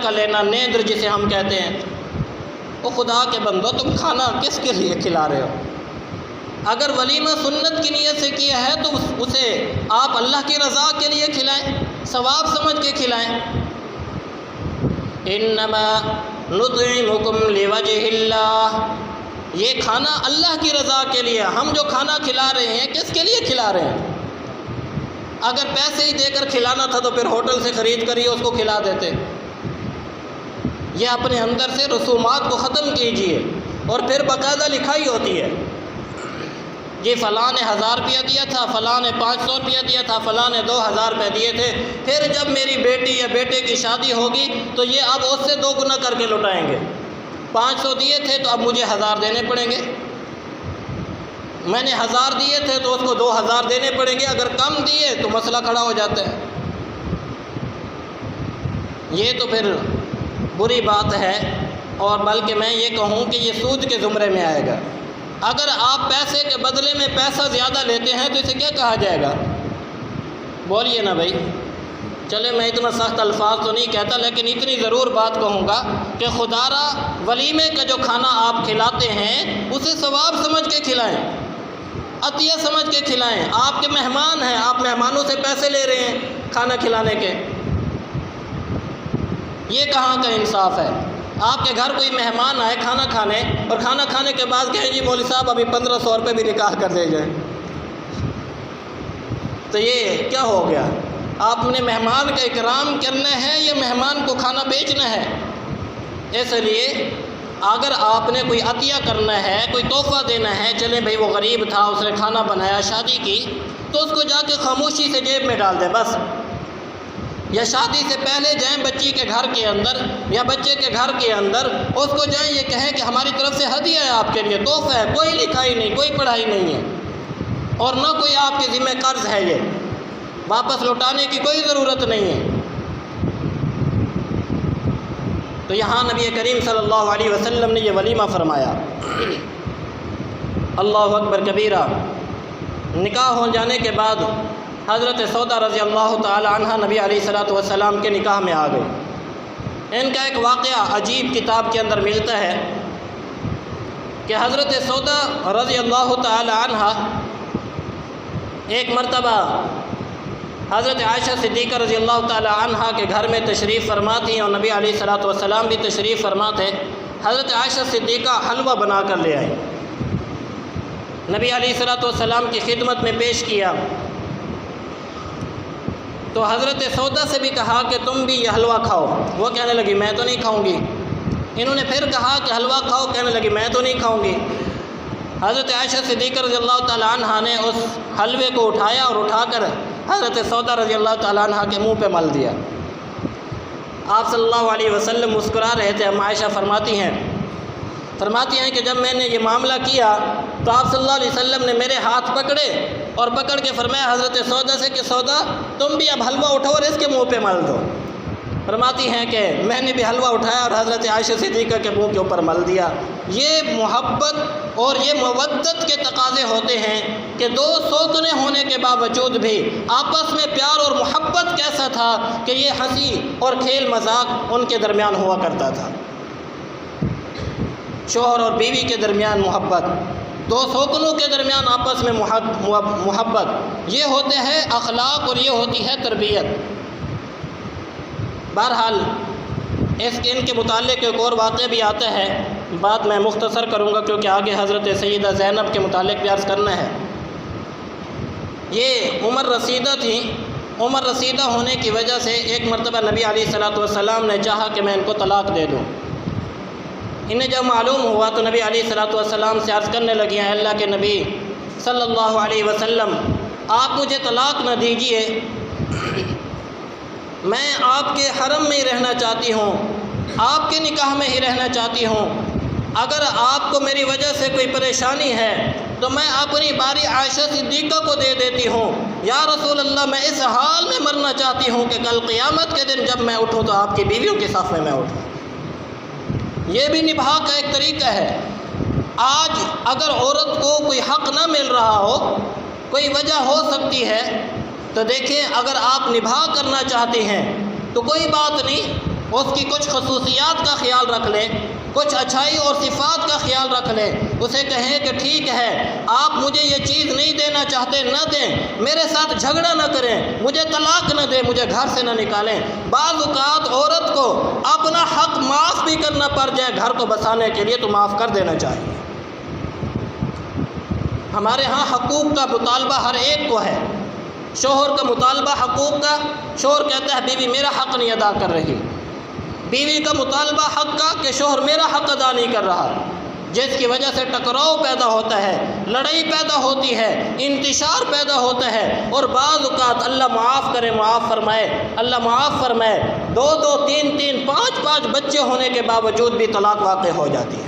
کا لینا، نیندر جسے ہم کہتے ہیں، وہ خدا کے بندو تم کھانا کس کے لیے کھلا رہے ہو؟ اگر ولیمہ سنت کی نیت سے کیا ہے تو اسے آپ اللہ کی رضا کے لیے کھلائیں، ثواب سمجھ کے کھلائیں۔ انما نطعمکم لوجہ اللہ، یہ کھانا اللہ کی رضا کے لیے، ہم جو کھانا کھلا رہے ہیں کس کے لیے کھلا رہے ہیں؟ اگر پیسے ہی دے کر کھلانا تھا تو پھر ہوٹل سے خرید کر ہی اس کو کھلا دیتے۔ یہ اپنے اندر سے رسومات کو ختم کیجئے، اور پھر باقاعدہ لکھائی ہوتی ہے، یہ فلاں نے 1000 روپیہ دیا تھا، فلاں نے 500 روپیہ دیا تھا، فلاں نے 2000 روپے دیے تھے، پھر جب میری بیٹی یا بیٹے کی شادی ہوگی تو یہ اب اس سے 2 گنا کر کے لوٹائیں گے۔ 500 دیے تھے تو اب مجھے 1000 دینے پڑیں گے، میں نے 1000 دیے تھے تو اس کو 2000 دینے پڑیں گے، اگر کم دیے تو مسئلہ کھڑا ہو جاتا ہے۔ یہ تو پھر بری بات ہے، اور بلکہ میں یہ کہوں کہ یہ سود کے زمرے میں آئے گا۔ اگر آپ پیسے کے بدلے میں پیسہ زیادہ لیتے ہیں تو اسے کیا کہا جائے گا؟ بولیے نا بھائی۔ چلے میں اتنا سخت الفاظ تو نہیں کہتا، لیکن اتنی ضرور بات کہوں گا کہ خدا را ولیمے کا جو کھانا آپ کھلاتے ہیں اسے ثواب سمجھ کے کھلائیں، عطیہ سمجھ کے کھلائیں۔ آپ کے مہمان ہیں، آپ مہمانوں سے پیسے لے رہے ہیں کھانا کھلانے کے، یہ کہاں کا انصاف ہے؟ آپ کے گھر کوئی مہمان آئے کھانا کھانے، اور کھانا کھانے کے بعد کہیں جی مولوی صاحب ابھی 1500 روپے بھی نکال کر دے جائیں، تو یہ کیا ہو گیا؟ آپ نے مہمان کا اکرام کرنا ہے یا مہمان کو کھانا بیچنا ہے؟ اس لیے اگر آپ نے کوئی عطیہ کرنا ہے، کوئی تحفہ دینا ہے، چلیں بھائی وہ غریب تھا، اس نے کھانا بنایا، شادی کی، تو اس کو جا کے خاموشی سے جیب میں ڈال دیں بس، یا شادی سے پہلے جائیں بچی کے گھر کے اندر یا بچے کے گھر کے اندر، اس کو جائیں یہ کہیں کہ ہماری طرف سے ہدیہ ہے آپ کے لیے، تحفہ ہے، کوئی لکھائی نہیں، کوئی پڑھائی نہیں ہے، اور نہ کوئی آپ کے ذمہ قرض ہے، یہ واپس لوٹانے کی کوئی ضرورت نہیں ہے۔ تو یہاں نبی کریم صلی اللہ علیہ وسلم نے یہ ولیمہ فرمایا۔ اللہ اکبر کبیرہ۔ نکاح ہو جانے کے بعد حضرت سودا رضی اللہ تعالی عنہ نبی علیہ الصلوۃ والسلام کے نکاح میں آ گئے۔ ان کا ایک واقعہ عجیب کتاب کے اندر ملتا ہے کہ حضرت سودا رضی اللہ تعالی عنہ ایک مرتبہ حضرت عائشہ صدیقہ رضی اللہ تعالی عنہ کے گھر میں تشریف فرما تھیں، اور نبی علیہ الصلوۃ والسلام بھی تشریف فرما تھے۔ حضرت عائشہ صدیقہ حلوہ بنا کر لے آئیں، نبی علیہ الصلوۃ والسلام کی خدمت میں پیش کیا، تو حضرت سودا سے بھی کہا کہ تم بھی یہ حلوہ کھاؤ، وہ کہنے لگی میں تو نہیں کھاؤں گی۔ انہوں نے پھر کہا کہ حلوہ کھاؤ، کہنے لگی میں تو نہیں کھاؤں گی۔ حضرت عائشہ صدیقہ رضی اللہ تعالیٰ عنہ نے اس حلوے کو اٹھایا اور اٹھا کر حضرت سودا رضی اللہ تعالیٰ عنہ کے منہ پہ مل دیا۔ آپ صلی اللہ علیہ وسلم مسکرا رہے تھے۔ ام عائشہ فرماتی ہیں کہ جب میں نے یہ معاملہ کیا تو آپ صلی اللہ علیہ وسلم نے میرے ہاتھ پکڑے اور پکڑ کے فرمایا حضرت سودا سے کہ سودا تم بھی اب حلوہ اٹھو اور اس کے منہ پہ مل دو۔ فرماتی ہیں کہ میں نے بھی حلوہ اٹھایا اور حضرت عائشہ صدیقہ کے منہ کے اوپر مل دیا۔ یہ محبت اور یہ مودت کے تقاضے ہوتے ہیں کہ دو سوکنے ہونے کے باوجود بھی آپس میں پیار اور محبت کیسا تھا کہ یہ ہنسی اور کھیل مذاق ان کے درمیان ہوا کرتا تھا۔ شوہر اور بیوی کے درمیان محبت، دو سوکنوں کے درمیان آپس میں محبت، یہ ہوتے ہیں اخلاق اور یہ ہوتی ہے تربیت۔ بہرحال ان کے متعلق ایک اور واقعہ بھی آتا ہے، بات میں مختصر کروں گا کیونکہ آگے حضرت سیدہ زینب کے متعلق بھی عرض کرنا ہے۔ یہ عمر رسیدہ تھیں، عمر رسیدہ ہونے کی وجہ سے ایک مرتبہ نبی علیہ الصلوۃ والسلام نے چاہا کہ میں ان کو طلاق دے دوں۔ انہیں جب معلوم ہوا تو نبی علیہ الصلوۃ والسلام سے عرض کرنے لگی ہیں اللہ کے نبی صلی اللہ علیہ وسلم آپ مجھے طلاق نہ دیجیے، میں آپ کے حرم میں ہی رہنا چاہتی ہوں، آپ کے نکاح میں ہی رہنا چاہتی ہوں، اگر آپ کو میری وجہ سے کوئی پریشانی ہے تو میں اپنی باری عائشہ صدیقہ کو دے دیتی ہوں، یا رسول اللہ میں اس حال میں مرنا چاہتی ہوں کہ کل قیامت کے دن جب میں اٹھوں تو آپ کی بیویوں کے صف میں اٹھوں۔ یہ بھی نبھا کا ایک طریقہ ہے۔ آج اگر عورت کو کوئی حق نہ مل رہا ہو، کوئی وجہ ہو سکتی ہے، تو دیکھیں اگر آپ نبھا کرنا چاہتے ہیں تو کوئی بات نہیں، اس کی کچھ خصوصیات کا خیال رکھ لیں، کچھ اچھائی اور صفات کا خیال رکھ لیں، اسے کہیں کہ ٹھیک ہے آپ مجھے یہ چیز نہیں دینا چاہتے نہ دیں، میرے ساتھ جھگڑا نہ کریں، مجھے طلاق نہ دیں، مجھے گھر سے نہ نکالیں۔ بعض اوقات عورت کو اپنا حق معاف بھی کرنا پڑ جائے گھر کو بسانے کے لیے تو معاف کر دینا چاہیے۔ ہمارے ہاں حقوق کا مطالبہ ہر ایک کو ہے، شوہر کا مطالبہ حقوق کا، شوہر کہتا ہے بیوی میرا حق نہیں ادا کر رہی، بیوی کا مطالبہ حق کا کہ شوہر میرا حق ادا نہیں کر رہا، جس کی وجہ سے ٹکراؤ پیدا ہوتا ہے، لڑائی پیدا ہوتی ہے، انتشار پیدا ہوتا ہے، اور بعض اوقات اللہ معاف کرے معاف فرمائے، اللہ معاف فرمائے، 2 2 3 3 5 5 بچے ہونے کے باوجود بھی طلاق واقع ہو جاتی ہے۔